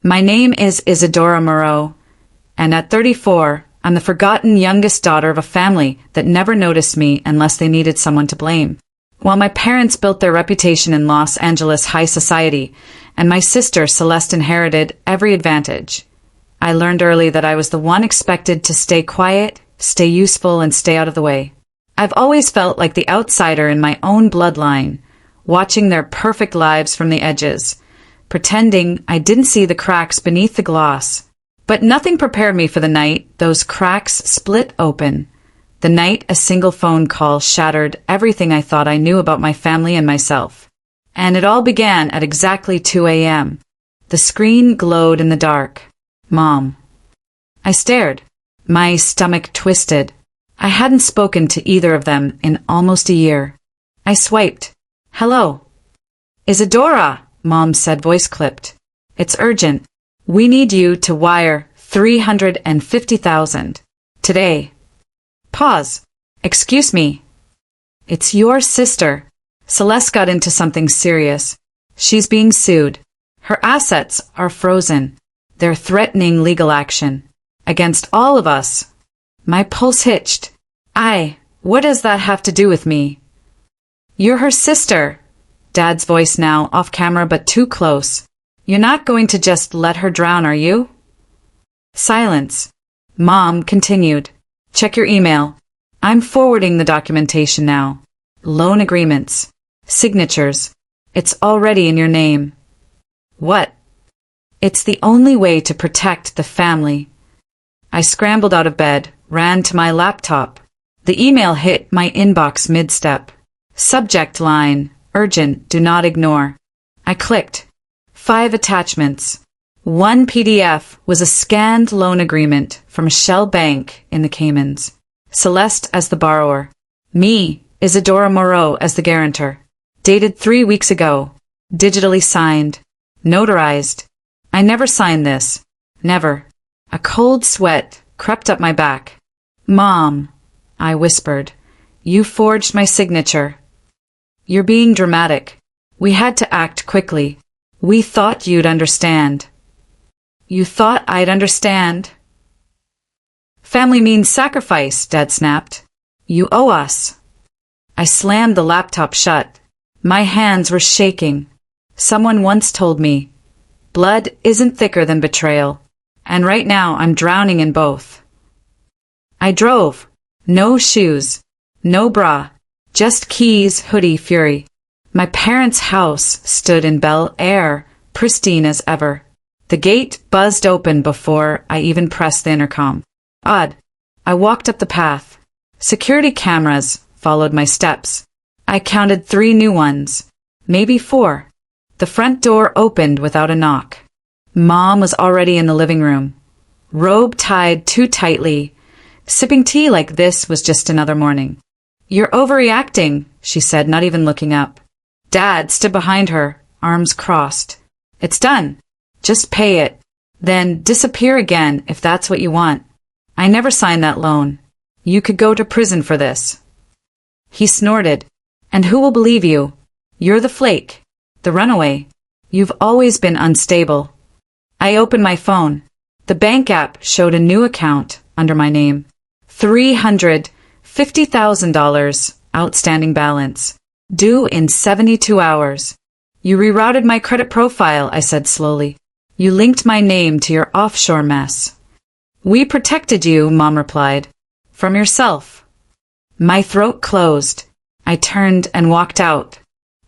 My name is Isadora Moreau, and at 34, I'm the forgotten youngest daughter of a family that never noticed me unless they needed someone to blame. While my parents built their reputation in Los Angeles high society, and my sister Celeste inherited every advantage, I learned early that I was the one expected to stay quiet, stay useful, and stay out of the way. I've always felt like the outsider in my own bloodline, watching their perfect lives from the edges, pretending I didn't see the cracks beneath the gloss. But nothing prepared me for the night those cracks split open. The night a single phone call shattered everything I thought I knew about my family and myself. And it all began at exactly 2 a.m. The screen glowed in the dark. Mom. I stared. My stomach twisted. I hadn't spoken to either of them in almost a year. I swiped. Hello. Isadora, Mom said, voice clipped. It's urgent. We need you to wire $350,000. Today. Pause. Excuse me. It's your sister. Celeste got into something serious. She's being sued. Her assets are frozen. They're threatening legal action. Against all of us. My pulse hitched. What does that have to do with me? You're her sister. Dad's voice now off camera but too close. You're not going to just let her drown, are you? Silence. Mom continued. Check your email. I'm forwarding the documentation now. Loan agreements. Signatures. It's already in your name. What? It's the only way to protect the family. I scrambled out of bed, ran to my laptop. The email hit my inbox mid-step. Subject line, urgent, do not ignore. I clicked. 5 attachments. One PDF was a scanned loan agreement from a shell bank in the Caymans. Celeste as the borrower. Me, Isadora Moreau, as the guarantor. Dated 3 weeks ago. Digitally signed. Notarized. I never signed this. Never. A cold sweat crept up my back. Mom, I whispered. You forged my signature. You're being dramatic. We had to act quickly. We thought you'd understand. You thought I'd understand? Family means sacrifice, Dad snapped. You owe us. I slammed the laptop shut. My hands were shaking. Someone once told me, blood isn't thicker than betrayal, and right now I'm drowning in both. I drove. No shoes. No bra. Just keys, hoodie, fury. My parents' house stood in Bel Air, pristine as ever. The gate buzzed open before I even pressed the intercom. Odd. I walked up the path. Security cameras followed my steps. I counted 3 new ones. Maybe 4. The front door opened without a knock. Mom was already in the living room. Robe tied too tightly. Sipping tea like this was just another morning. You're overreacting, she said, not even looking up. Dad stood behind her, arms crossed. It's done. Just pay it. Then disappear again if that's what you want. I never signed that loan. You could go to prison for this. He snorted. And who will believe you? You're the flake. The runaway. You've always been unstable. I opened my phone. The bank app showed a new account under my name. $350,000 outstanding balance. Due in 72 hours. You rerouted my credit profile, I said slowly. You linked my name to your offshore mess. We protected you, Mom replied. From yourself. My throat closed. I turned and walked out.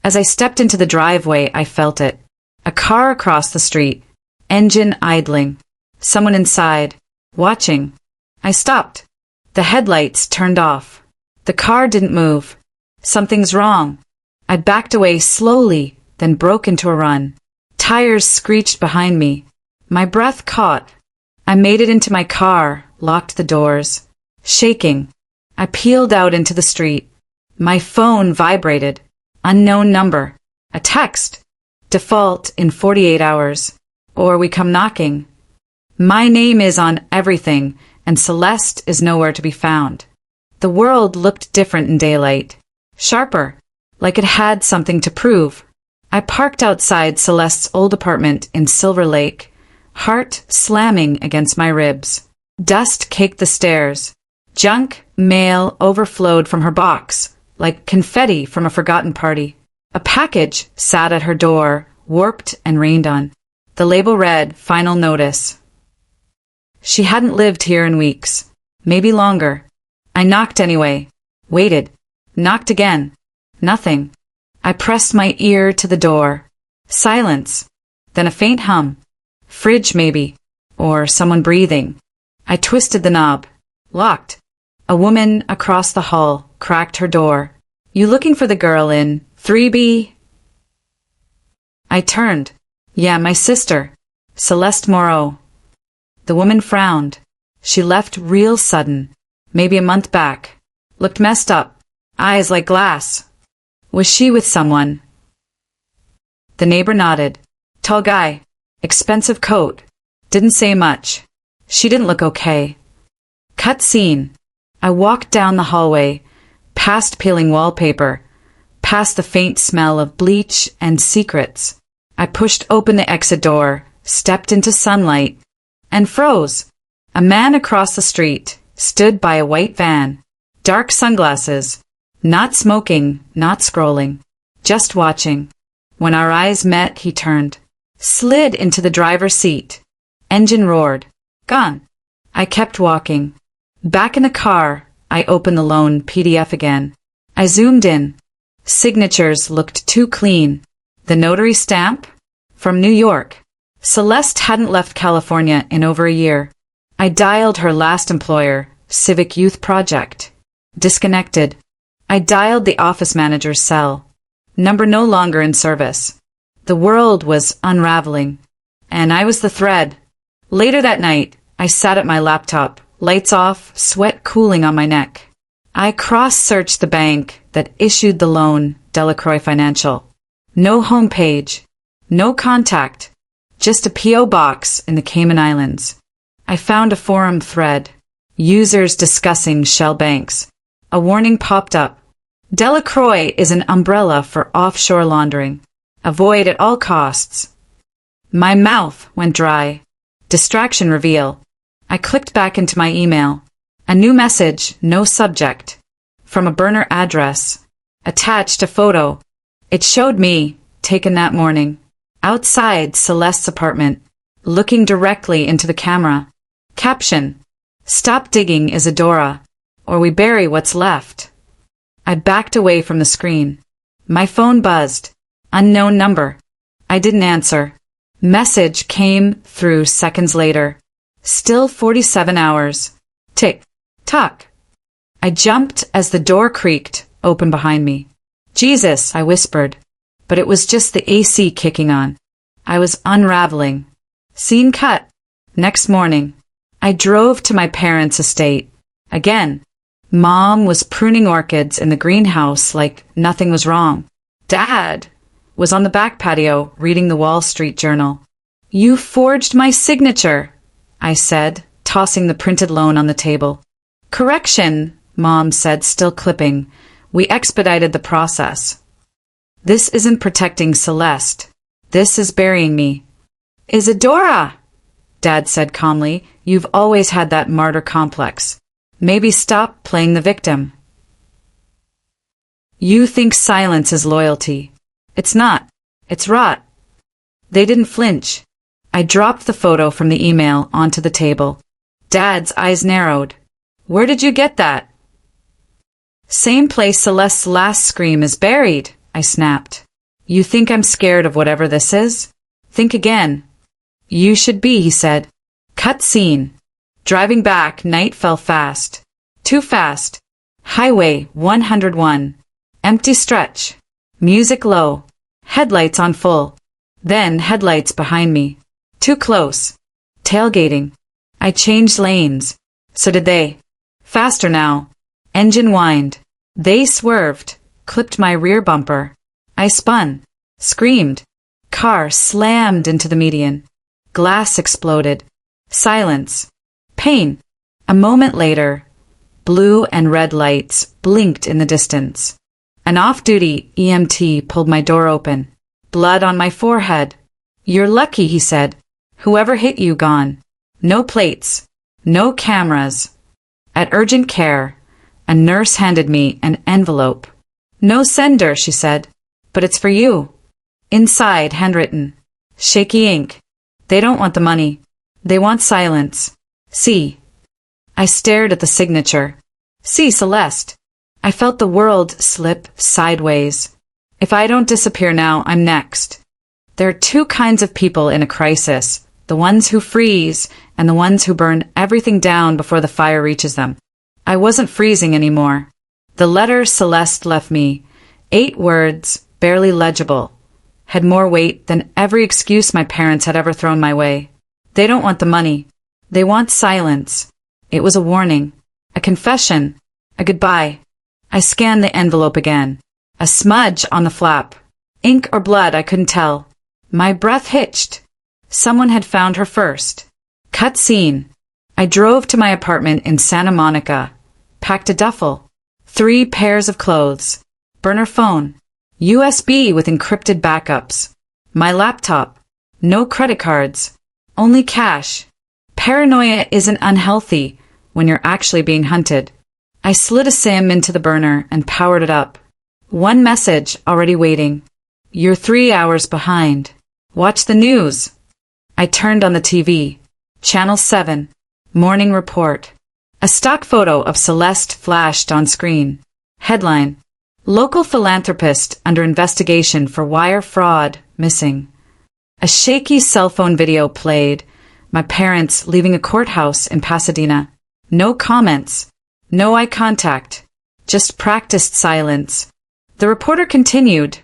As I stepped into the driveway, I felt it. A car across the street. Engine idling. Someone inside. Watching. I stopped. The headlights turned off. The car didn't move. Something's wrong. I backed away slowly, then broke into a run. Tires screeched behind me. My breath caught. I made it into my car, locked the doors. Shaking. I peeled out into the street. My phone vibrated. Unknown number. A text. Default in 48 hours. Or we come knocking. My name is on everything, and Celeste is nowhere to be found. The world looked different in daylight. Sharper. Like it had something to prove. I parked outside Celeste's old apartment in Silver Lake, heart slamming against my ribs. Dust caked the stairs. Junk mail overflowed from her box, like confetti from a forgotten party. A package sat at her door, warped and rained on. The label read, "Final Notice." She hadn't lived here in weeks, maybe longer. I knocked anyway, waited, knocked again. Nothing. I pressed my ear to the door. Silence. Then a faint hum. Fridge, maybe. Or someone breathing. I twisted the knob. Locked. A woman across the hall cracked her door. "You looking for the girl in 3B?" I turned. "Yeah, my sister. Celeste Moreau." The woman frowned. She left real sudden. Maybe a month back. Looked messed up. Eyes like glass. Was she with someone? The neighbor nodded. Tall guy. Expensive coat. Didn't say much. She didn't look okay. Cut scene. I walked down the hallway, past peeling wallpaper, past the faint smell of bleach and secrets. I pushed open the exit door, stepped into sunlight, and froze. A man across the street stood by a white van. Dark sunglasses. Not smoking, not scrolling. Just watching. When our eyes met, he turned. Slid into the driver's seat. Engine roared. Gone. I kept walking. Back in the car, I opened the loan PDF again. I zoomed in. Signatures looked too clean. The notary stamp? From New York. Celeste hadn't left California in over a year. I dialed her last employer, Civic Youth Project. Disconnected. I dialed the office manager's cell. Number no longer in service. The world was unraveling. And I was the thread. Later that night, I sat at my laptop, lights off, sweat cooling on my neck. I cross-searched the bank that issued the loan, Delacroix Financial. No homepage. No contact. Just a P.O. box in the Cayman Islands. I found a forum thread. Users discussing shell banks. A warning popped up. Delacroix is an umbrella for offshore laundering. Avoid at all costs. My mouth went dry. Distraction reveal. I clicked back into my email. A new message, no subject. From a burner address. Attached a photo. It showed me, taken that morning. Outside Celeste's apartment. Looking directly into the camera. Caption. Stop digging, Isadora, or we bury what's left. I backed away from the screen. My phone buzzed. Unknown number. I didn't answer. Message came through seconds later. Still 47 hours. Tick. Tock. I jumped as the door creaked open behind me. Jesus, I whispered. But it was just the AC kicking on. I was unraveling. Scene cut. Next morning. I drove to my parents' estate. Again. Mom was pruning orchids in the greenhouse like nothing was wrong. Dad was on the back patio reading the Wall Street Journal. You forged my signature, I said, tossing the printed loan on the table. Correction, Mom said, still clipping. We expedited the process. This isn't protecting Celeste. This is burying me. Isadora, Dad said calmly, you've always had that martyr complex. Maybe stop playing the victim. You think silence is loyalty. It's not. It's rot. They didn't flinch. I dropped the photo from the email onto the table. Dad's eyes narrowed. Where did you get that? Same place Celeste's last scream is buried, I snapped. You think I'm scared of whatever this is? Think again. You should be, he said. Cut scene. Driving back, night fell fast. Too fast. Highway 101. Empty stretch. Music low. Headlights on full. Then headlights behind me. Too close. Tailgating. I changed lanes. So did they. Faster now. Engine whined. They swerved. Clipped my rear bumper. I spun. Screamed. Car slammed into the median. Glass exploded. Silence. Pain. A moment later, blue and red lights blinked in the distance. An off-duty EMT pulled my door open. Blood on my forehead. You're lucky, he said. Whoever hit you gone. No plates. No cameras. At urgent care, a nurse handed me an envelope. No sender, she said, but it's for you. Inside, handwritten. Shaky ink. They don't want the money. They want silence. See. I stared at the signature. See, Celeste. I felt the world slip sideways. If I don't disappear now, I'm next. There are two kinds of people in a crisis, the ones who freeze and the ones who burn everything down before the fire reaches them. I wasn't freezing anymore. The letter Celeste left me, 8 words, barely legible, had more weight than every excuse my parents had ever thrown my way. They don't want the money. They want silence. It was a warning, a confession, a goodbye. I scanned the envelope again. A smudge on the flap. Ink or blood, I couldn't tell. My breath hitched. Someone had found her first. Cut scene. I drove to my apartment in Santa Monica, packed a duffel, 3 pairs of clothes, burner phone, USB with encrypted backups, my laptop, no credit cards, only cash. Paranoia isn't unhealthy when you're actually being hunted. I slid a SIM into the burner and powered it up. 1 message already waiting. You're 3 hours behind. Watch the news. I turned on the TV. Channel 7. Morning report. A stock photo of Celeste flashed on screen. Headline: Local philanthropist under investigation for wire fraud missing. A shaky cell phone video played. My parents leaving a courthouse in Pasadena. No comments. No eye contact. Just practiced silence. The reporter continued.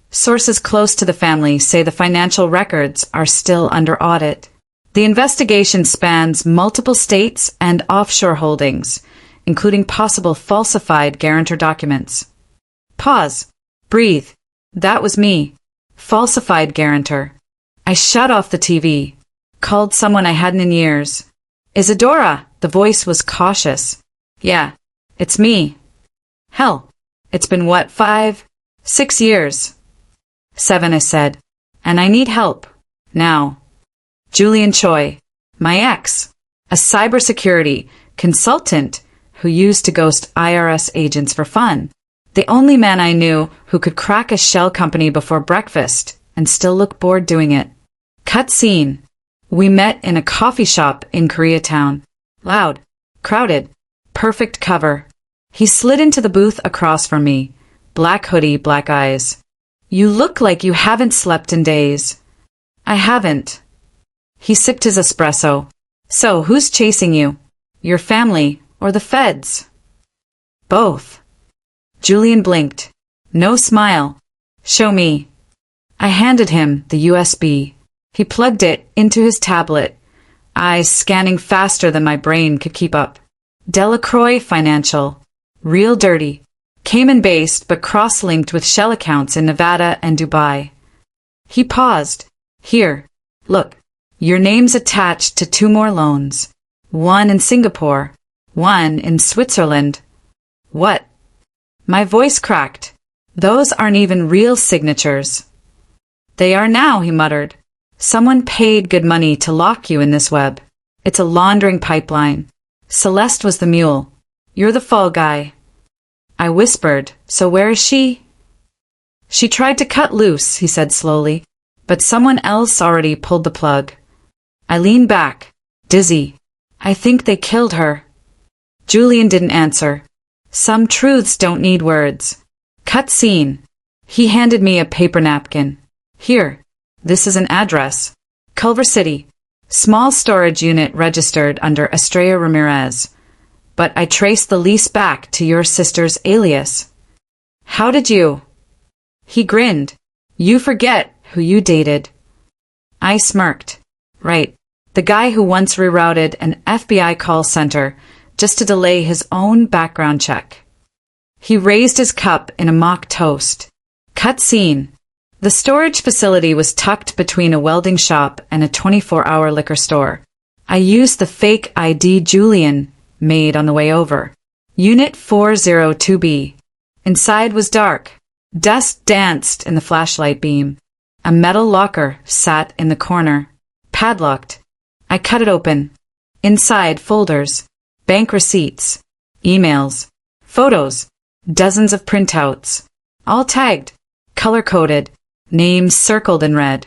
Sources close to the family say the financial records are still under audit. The investigation spans multiple states and offshore holdings, including possible falsified guarantor documents. Pause. Breathe. That was me. Falsified guarantor. I shut off the TV. Called someone I hadn't in years. Isadora. The voice was cautious. Yeah, it's me. Hell, it's been what, 5, 6 years? 7, I said. And I need help. Now. Julian Choi, my ex, a cybersecurity consultant who used to ghost IRS agents for fun. The only man I knew who could crack a shell company before breakfast and still look bored doing it. Cut scene. We met in a coffee shop in Koreatown. Loud. Crowded. Perfect cover. He slid into the booth across from me. Black hoodie, black eyes. You look like you haven't slept in days. I haven't. He sipped his espresso. So, who's chasing you? Your family or the feds? Both. Julian blinked. No smile. Show me. I handed him the USB. He plugged it into his tablet, eyes scanning faster than my brain could keep up. Delacroix Financial. Real dirty. Cayman-based but cross-linked with shell accounts in Nevada and Dubai. He paused. Here. Look. Your name's attached to 2 more loans. 1 in Singapore. 1 in Switzerland. What? My voice cracked. Those aren't even real signatures. They are now, he muttered. Someone paid good money to lock you in this web. It's a laundering pipeline. Celeste was the mule. You're the fall guy. I whispered, so where is she? She tried to cut loose, he said slowly, but someone else already pulled the plug. I leaned back, dizzy. I think they killed her. Julian didn't answer. Some truths don't need words. Cut scene. He handed me a paper napkin. Here. This is an address. Culver City. Small storage unit registered under Estrella Ramirez. But I traced the lease back to your sister's alias. How did you? He grinned. You forget who you dated. I smirked. Right. The guy who once rerouted an FBI call center just to delay his own background check. He raised his cup in a mock toast. Cut scene. The storage facility was tucked between a welding shop and a 24-hour liquor store. I used the fake ID Julian made on the way over. Unit 402B. Inside was dark. Dust danced in the flashlight beam. A metal locker sat in the corner. padlocked. I cut it open. Inside, folders, bank receipts, emails, photos, dozens of printouts, all tagged, color-coded, names circled in red,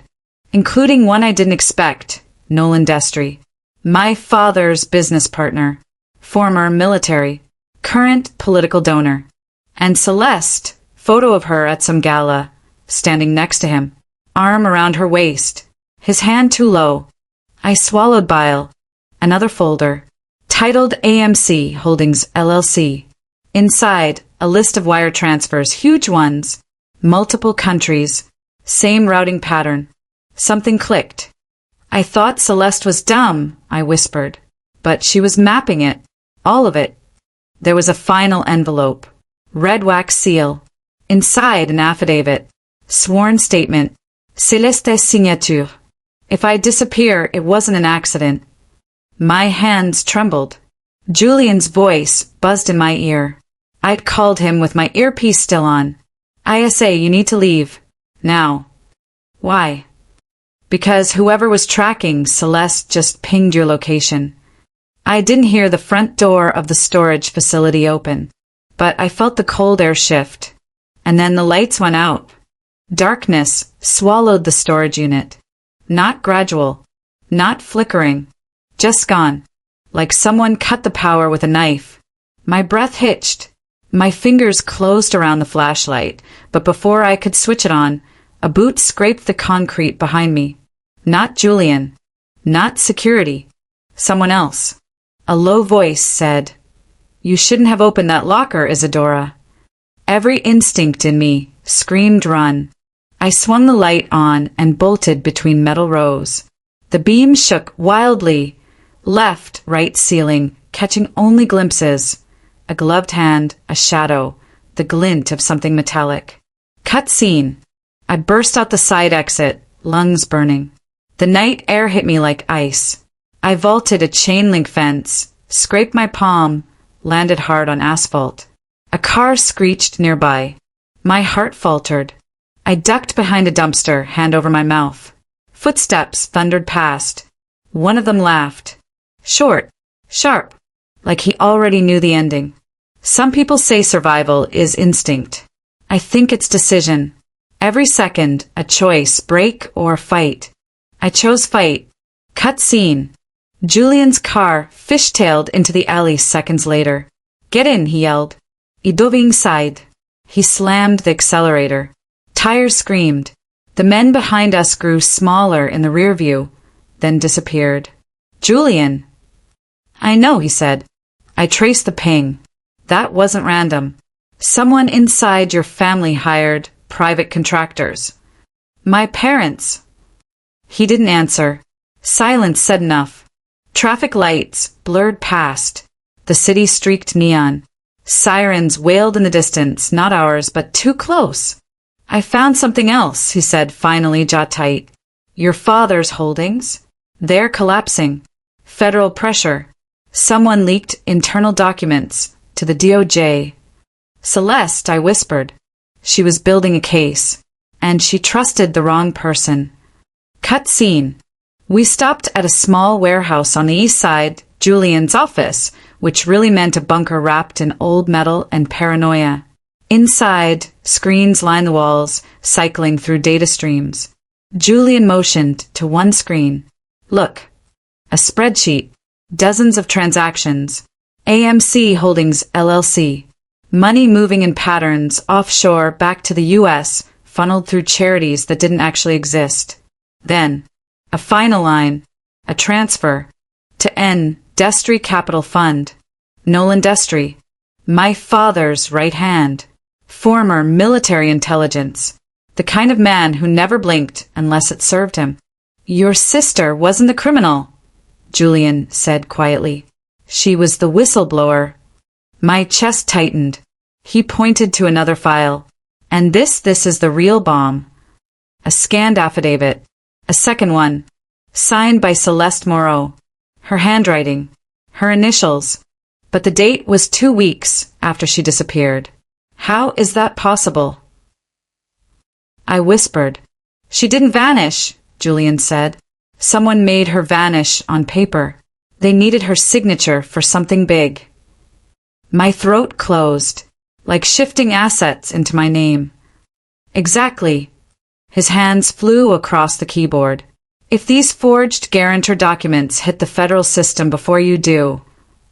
including one I didn't expect, Nolan Destry, my father's business partner, former military, current political donor, and Celeste, photo of her at some gala, standing next to him, arm around her waist, his hand too low. I swallowed bile. Another folder, titled AMC Holdings LLC. Inside, a list of wire transfers, huge ones, multiple countries, same routing pattern. Something clicked. I thought Celeste was dumb, I whispered, but she was mapping it, all of it. There was a final envelope, red wax seal, inside an affidavit, sworn statement, Celeste's signature. If I disappear, it wasn't an accident. My hands trembled. Julian's voice buzzed in my ear. I'd called him with my earpiece still on. ISA, you need to leave. Now. Why? Because whoever was tracking Celeste just pinged your location. I didn't hear the front door of the storage facility open, but I felt the cold air shift. And then the lights went out. Darkness swallowed the storage unit. Not gradual, not flickering, just gone, like someone cut the power with a knife. My breath hitched. My fingers closed around the flashlight, but before I could switch it on, a boot scraped the concrete behind me. Not Julian, not security, someone else. A low voice said, "You shouldn't have opened that locker, Isadora." Every instinct in me screamed run. I swung the light on and bolted between metal rows. The beam shook wildly, left, right ceiling, catching only glimpses. A gloved hand, a shadow, the glint of something metallic. Cut scene. I burst out the side exit, lungs burning. The night air hit me like ice. I vaulted a chain-link fence, scraped my palm, landed hard on asphalt. A car screeched nearby. My heart faltered. I ducked behind a dumpster, hand over my mouth. Footsteps thundered past. One of them laughed. Short, sharp, like he already knew the ending. Some people say survival is instinct. I think it's decision. Every second, a choice, break or fight. I chose fight. Cut scene. Julian's car fishtailed into the alley seconds later. Get in, he yelled. I dove inside. He slammed the accelerator. Tires screamed. The men behind us grew smaller in the rear view, then disappeared. Julian. I know, he said. I traced the ping. That wasn't random. Someone inside your family hired private contractors. My parents. He didn't answer. Silence said enough. Traffic lights blurred past. The city streaked neon. Sirens wailed in the distance, not ours, but too close. I found something else, he said, finally, jaw tight. Your father's holdings? They're collapsing. Federal pressure. Someone leaked internal documents to the DOJ. Celeste, I whispered. She was building a case, and she trusted the wrong person. Cut scene. We stopped at a small warehouse on the east side, Julian's office, which really meant a bunker wrapped in old metal and paranoia. Inside, screens lined the walls, cycling through data streams. Julian motioned to one screen. Look. A spreadsheet. Dozens of transactions. AMC Holdings LLC. Money moving in patterns offshore back to the U.S., funneled through charities that didn't actually exist. Then, a final line. A transfer. To N. Destry Capital Fund. Nolan Destry. My father's right hand. Former military intelligence. The kind of man who never blinked unless it served him. Your sister wasn't the criminal, Julian said quietly. She was the whistleblower. My chest tightened. He pointed to another file. And this is the real bomb. A scanned affidavit. A second one. Signed by Celeste Moreau. Her handwriting. Her initials. But the date was 2 weeks after she disappeared. How is that possible? I whispered. She didn't vanish, Julian said. Someone made her vanish on paper. They needed her signature for something big. My throat closed, like shifting assets into my name. Exactly. His hands flew across the keyboard. If these forged guarantor documents hit the federal system before you do,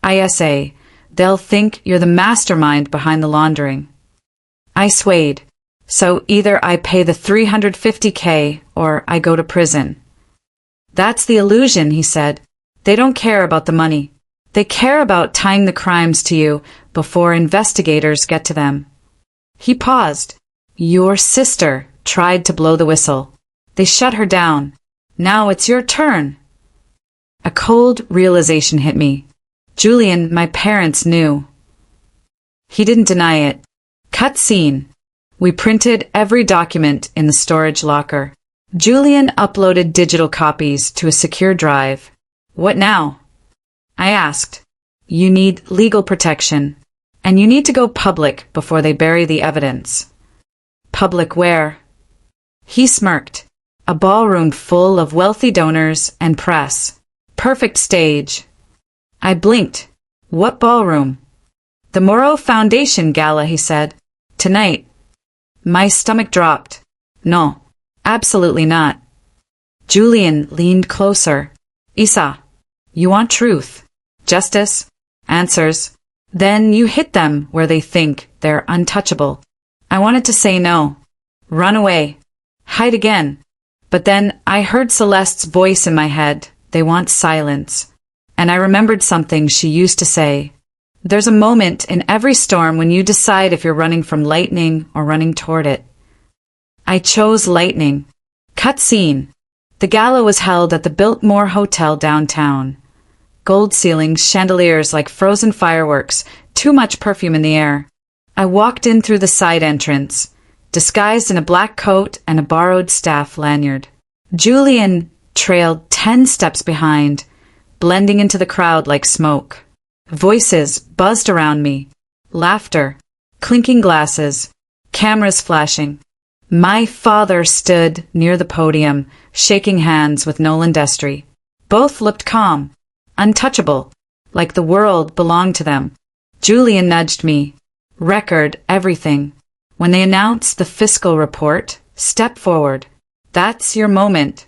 ISA, they'll think you're the mastermind behind the laundering. I swayed. So either I pay the $350K or I go to prison. That's the illusion, he said. They don't care about the money. They care about tying the crimes to you before investigators get to them. He paused. Your sister tried to blow the whistle. They shut her down. Now it's your turn. A cold realization hit me. Julian, my parents knew. He didn't deny it. Cut scene. We printed every document in the storage locker. Julian uploaded digital copies to a secure drive. What now? I asked. You need legal protection, and you need to go public before they bury the evidence. Public where? He smirked. A ballroom full of wealthy donors and press. Perfect stage. I blinked. What ballroom? The Morrow Foundation Gala, he said. Tonight. My stomach dropped. No, absolutely not. Julian leaned closer. Isa, you want truth, justice, answers. Then you hit them where they think they're untouchable. I wanted to say no. Run away. Hide again. But then I heard Celeste's voice in my head. They want silence. And I remembered something she used to say. There's a moment in every storm when you decide if you're running from lightning or running toward it. I chose lightning. Cut scene. The gala was held at the Biltmore Hotel downtown. Gold ceilings, chandeliers like frozen fireworks, too much perfume in the air. I walked in through the side entrance, disguised in a black coat and a borrowed staff lanyard. Julian trailed 10 steps behind, blending into the crowd like smoke. Voices buzzed around me. Laughter. Clinking glasses. Cameras flashing. My father stood near the podium, shaking hands with Nolan Destry. Both looked calm, untouchable, like the world belonged to them. Julian nudged me. Record everything. When they announce the fiscal report, step forward. That's your moment.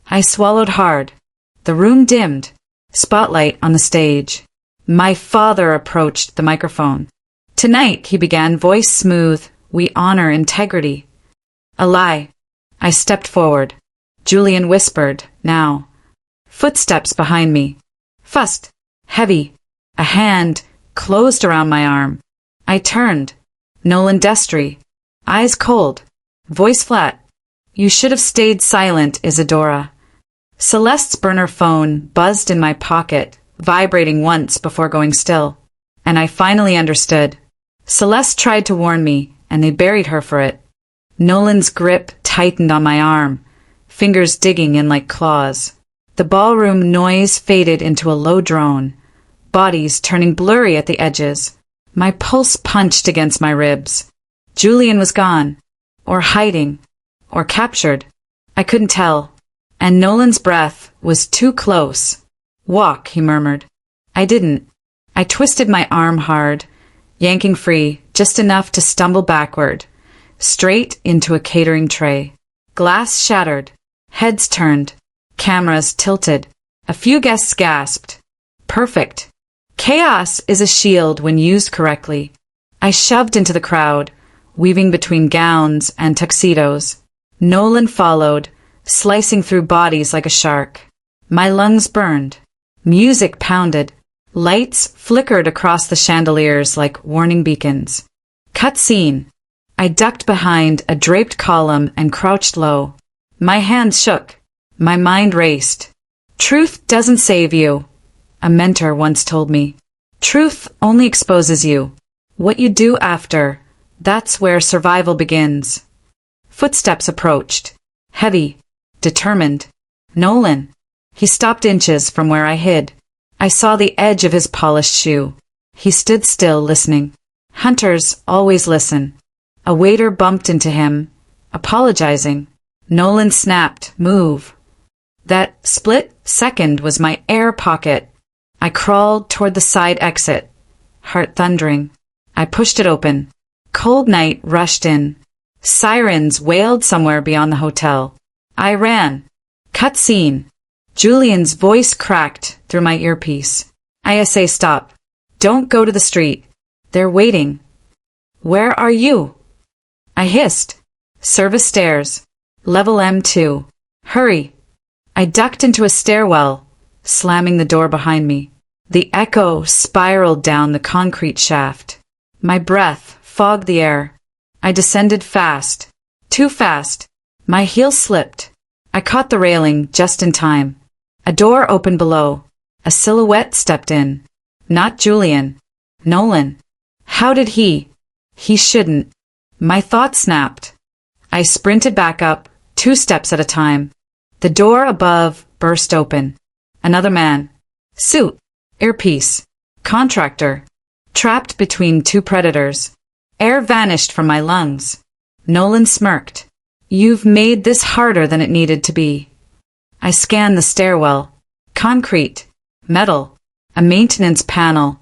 I swallowed hard. The room dimmed. Spotlight on the stage. My father approached the microphone. Tonight, he began, voice smooth, we honor integrity. A lie. I stepped forward. Julian whispered, now. Footsteps behind me. Fussed. Heavy. A hand closed around my arm. I turned. Nolan Destry. Eyes cold. Voice flat. You should have stayed silent, Isadora. Celeste's burner phone buzzed in my pocket, vibrating once before going still. And I finally understood. Celeste tried to warn me, and they buried her for it. Nolan's grip tightened on my arm, fingers digging in like claws. The ballroom noise faded into a low drone, bodies turning blurry at the edges. My pulse punched against my ribs. Julian was gone, or hiding, or captured. I couldn't tell. And Nolan's breath was too close. Walk, he murmured. I didn't. I twisted my arm hard, yanking free, just enough to stumble backward, straight into a catering tray. Glass shattered. Heads turned. Cameras tilted. A few guests gasped. Perfect. Chaos is a shield when used correctly. I shoved into the crowd, weaving between gowns and tuxedos. Nolan followed, slicing through bodies like a shark. My lungs burned. Music pounded. Lights flickered across the chandeliers like warning beacons. Cut scene. I ducked behind a draped column and crouched low. My hands shook. My mind raced. Truth doesn't save you, a mentor once told me. Truth only exposes you. What you do after, that's where survival begins. Footsteps approached. Heavy. Determined. Nolan. He stopped inches from where I hid. I saw the edge of his polished shoe. He stood still, listening. Hunters always listen. A waiter bumped into him, apologizing. Nolan snapped, move. That split second was my air pocket. I crawled toward the side exit, heart thundering. I pushed it open. Cold night rushed in. Sirens wailed somewhere beyond the hotel. I ran. Cut scene. Julian's voice cracked through my earpiece. "ISA, stop. Don't go to the street. They're waiting." "Where are you?" I hissed. "Service stairs. Level M2. Hurry." I ducked into a stairwell, slamming the door behind me. The echo spiraled down the concrete shaft. My breath fogged the air. I descended fast. Too fast. My heel slipped. I caught the railing just in time. A door opened below. A silhouette stepped in. Not Julian. Nolan. How did he? He shouldn't. My thoughts snapped. I sprinted back up, 2 steps at a time. The door above burst open. Another man. Suit. Earpiece. Contractor. Trapped between 2 predators. Air vanished from my lungs. Nolan smirked. "You've made this harder than it needed to be." I scanned the stairwell. Concrete. Metal. A maintenance panel.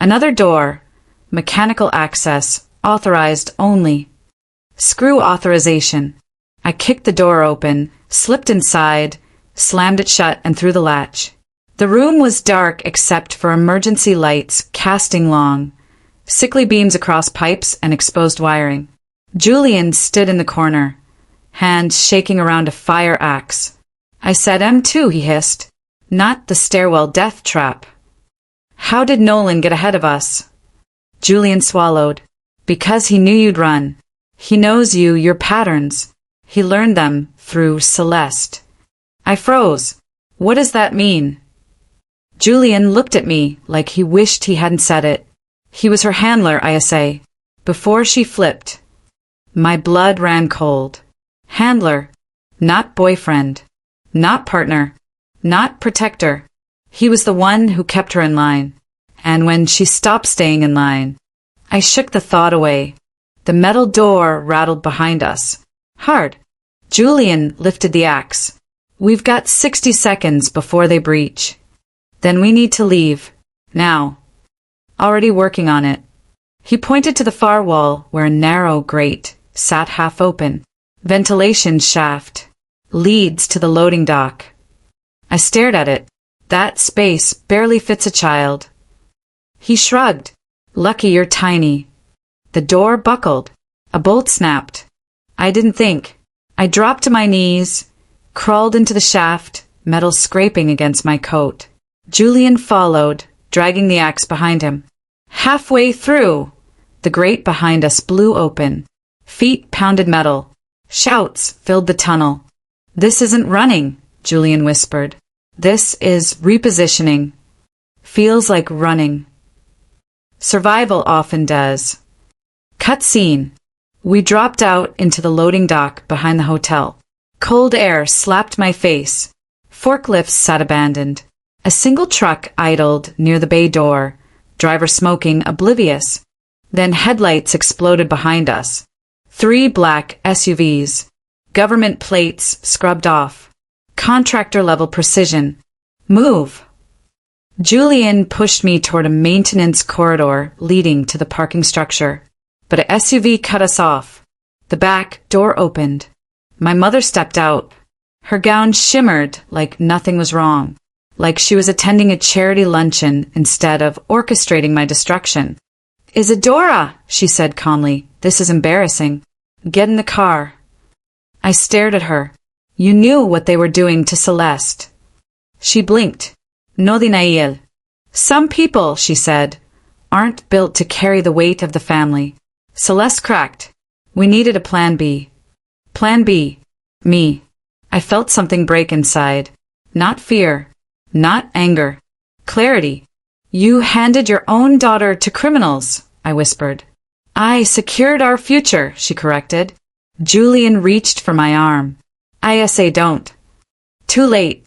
Another door. Mechanical access. Authorized only. Screw authorization. I kicked the door open, slipped inside, slammed it shut and threw the latch. The room was dark except for emergency lights casting long, sickly beams across pipes and exposed wiring. Julian stood in the corner, hands shaking around a fire axe. I said M2, he hissed. Not the stairwell death trap. "How did Nolan get ahead of us?" Julian swallowed. "Because he knew you'd run. He knows you, your patterns. He learned them through Celeste." I froze. What does that mean? Julian looked at me like he wished he hadn't said it. He was her handler, ISA. Before she flipped. My blood ran cold. Handler. Not boyfriend. Not partner. Not protector. He was the one who kept her in line. And when she stopped staying in line, I shook the thought away. The metal door rattled behind us. Hard. Julian lifted the axe. "We've got 60 seconds before they breach. Then we need to leave. Now." "Already working on it." He pointed to the far wall where a narrow grate sat half open. Ventilation shaft. Leads to the loading dock. I stared at it. That space barely fits a child. He shrugged. "Lucky you're tiny." The door buckled. A bolt snapped. I didn't think. I dropped to my knees, crawled into the shaft, metal scraping against my coat. Julian followed, dragging the axe behind him. Halfway through, the grate behind us blew open. Feet pounded metal. Shouts filled the tunnel. "This isn't running," Julian whispered. "This is repositioning. Feels like running." Survival often does. Cut scene. We dropped out into the loading dock behind the hotel. Cold air slapped my face. Forklifts sat abandoned. A single truck idled near the bay door, driver smoking, oblivious. Then headlights exploded behind us. 3 black SUVs. Government plates scrubbed off. Contractor-level precision. "Move." Julian pushed me toward a maintenance corridor leading to the parking structure. But a SUV cut us off. The back door opened. My mother stepped out. Her gown shimmered like nothing was wrong, like she was attending a charity luncheon instead of orchestrating my destruction. "Isadora," she said calmly, "this is embarrassing. Get in the car." I stared at her. "You knew what they were doing to Celeste." She blinked. "No denial." "Some people," she said, "aren't built to carry the weight of the family." Celeste cracked. We needed a plan B. Plan B. Me. I felt something break inside. Not fear. Not anger. Clarity. "You handed your own daughter to criminals," I whispered. "I secured our future," she corrected. Julian reached for my arm. "ISA, don't." Too late.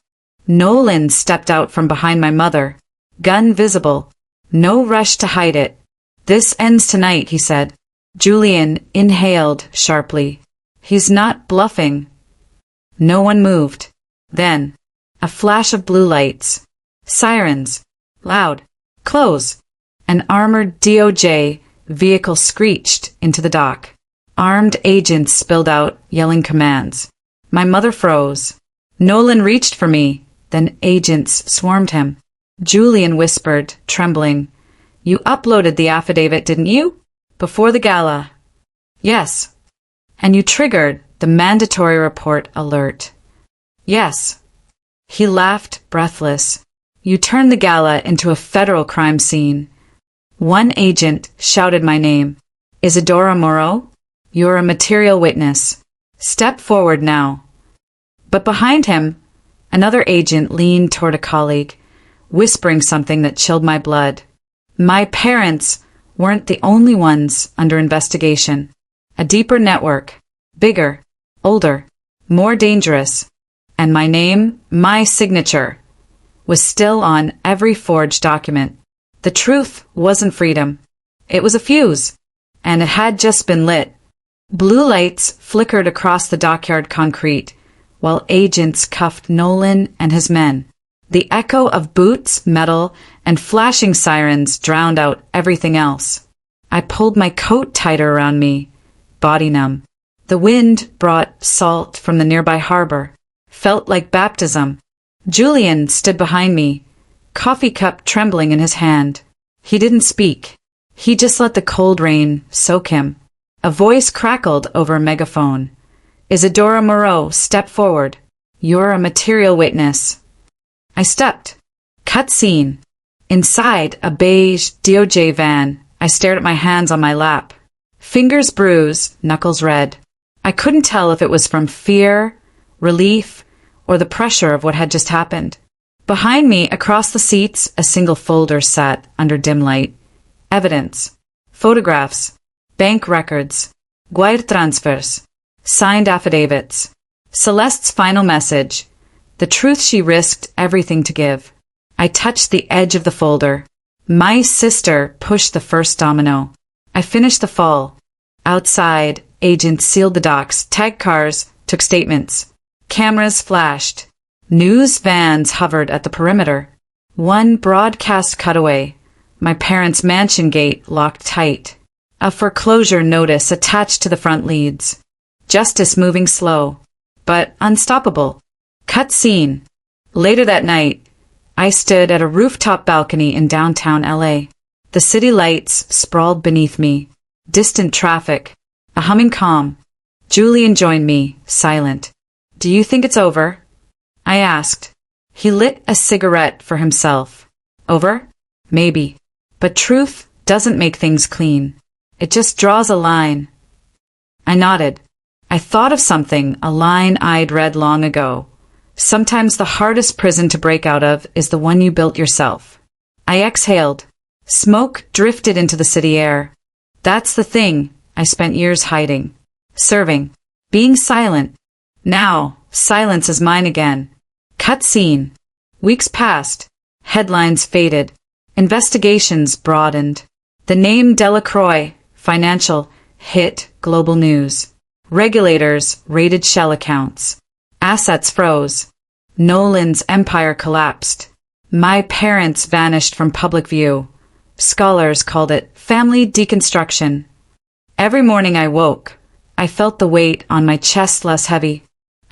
Nolan stepped out from behind my mother. Gun visible. No rush to hide it. "This ends tonight," he said. Julian inhaled sharply. "He's not bluffing." No one moved. Then, A flash of blue lights. Sirens. Loud. Close. An armored DOJ vehicle screeched into the dock. Armed agents spilled out, yelling commands. My mother froze. Nolan reached for me, then agents swarmed him. Julian whispered, trembling, You uploaded the affidavit, didn't you? Before the gala. Yes. And you triggered the mandatory report alert. Yes. He laughed, breathless. You turned the gala into a federal crime scene. One agent shouted my name. Isadora Moreau? You're a material witness. Step forward now. But behind him, another agent leaned toward a colleague, whispering something that chilled my blood. My parents weren't the only ones under investigation. A deeper network, bigger, older, more dangerous. And my name, my signature, was still on every forged document. The truth wasn't freedom. It was a fuse, and it had just been lit. Blue lights flickered across the dockyard concrete, while agents cuffed Nolan and his men. The echo of boots, metal, and flashing sirens drowned out everything else. I pulled my coat tighter around me, body numb. The wind brought salt from the nearby harbor. Felt like baptism. Julian stood behind me, coffee cup trembling in his hand. He didn't speak. He just let the cold rain soak him. A voice crackled over a megaphone. Isadora Moreau, step forward. You're a material witness. I stepped. Cut scene. Inside a beige DOJ van, I stared at my hands on my lap. Fingers bruised, knuckles red. I couldn't tell if it was from fear, relief, or the pressure of what had just happened. Behind me, across the seats, a single folder sat under dim light. Evidence. Photographs. Bank records. Wire transfers. Signed affidavits. Celeste's final message. The truth she risked everything to give. I touched the edge of the folder. My sister pushed the first domino. I finished the fall. Outside, agents sealed the docks, tagged cars, took statements. Cameras flashed. News vans hovered at the perimeter. One broadcast cutaway. My parents' mansion gate locked tight. A foreclosure notice attached to the front leads. Justice moving slow, but unstoppable. Cut scene. Later that night, I stood at a rooftop balcony in downtown LA. The city lights sprawled beneath me. Distant traffic. A humming calm. Julian joined me, silent. Do you think it's over? I asked. He lit a cigarette for himself. Over? Maybe. But truth doesn't make things clean. It just draws a line. I nodded. I thought of something a line I'd read long ago. Sometimes the hardest prison to break out of is the one you built yourself. I exhaled. Smoke drifted into the city air. That's the thing I spent years hiding. Serving. Being silent. Now, silence is mine again. Cut scene. Weeks passed. Headlines faded. Investigations broadened. The name Delacroix, financial, hit global news. Regulators raided shell accounts. Assets froze. Nolan's empire collapsed. My parents vanished from public view. Scholars called it family deconstruction. Every morning I woke, I felt the weight on my chest less heavy.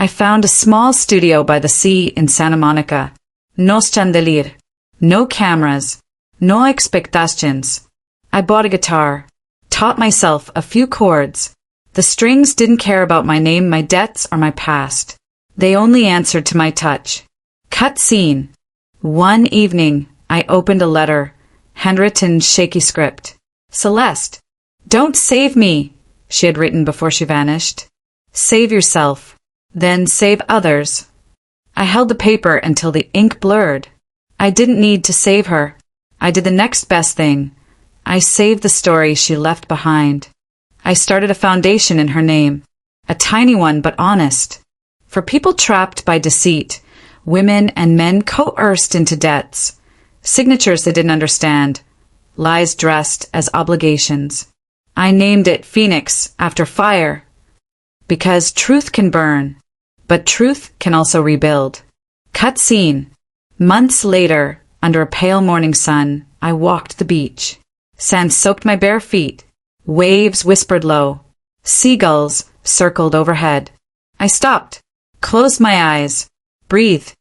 I found a small studio by the sea in Santa Monica. No chandelier. No cameras. No expectations. I bought a guitar. Taught myself a few chords. The strings didn't care about my name, my debts, or my past. They only answered to my touch. Cut scene. One evening, I opened a letter, handwritten shaky script. Celeste, don't save me, she had written before she vanished. Save yourself, then save others. I held the paper until the ink blurred. I didn't need to save her. I did the next best thing. I saved the story she left behind. I started a foundation in her name. A tiny one, but honest. For people trapped by deceit, women and men coerced into debts, signatures they didn't understand, lies dressed as obligations. I named it Phoenix after fire, because truth can burn, but truth can also rebuild. Cut scene. Months later, under a pale morning sun, I walked the beach. Sand soaked my bare feet. Waves whispered low. Seagulls circled overhead. I stopped, closed my eyes, breathed.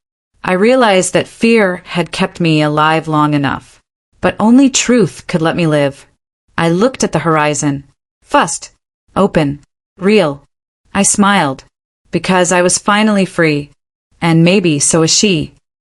I realized that fear had kept me alive long enough. But only truth could let me live. I looked at the horizon. Fussed. Open. Real. I smiled. Because I was finally free. And maybe so was she.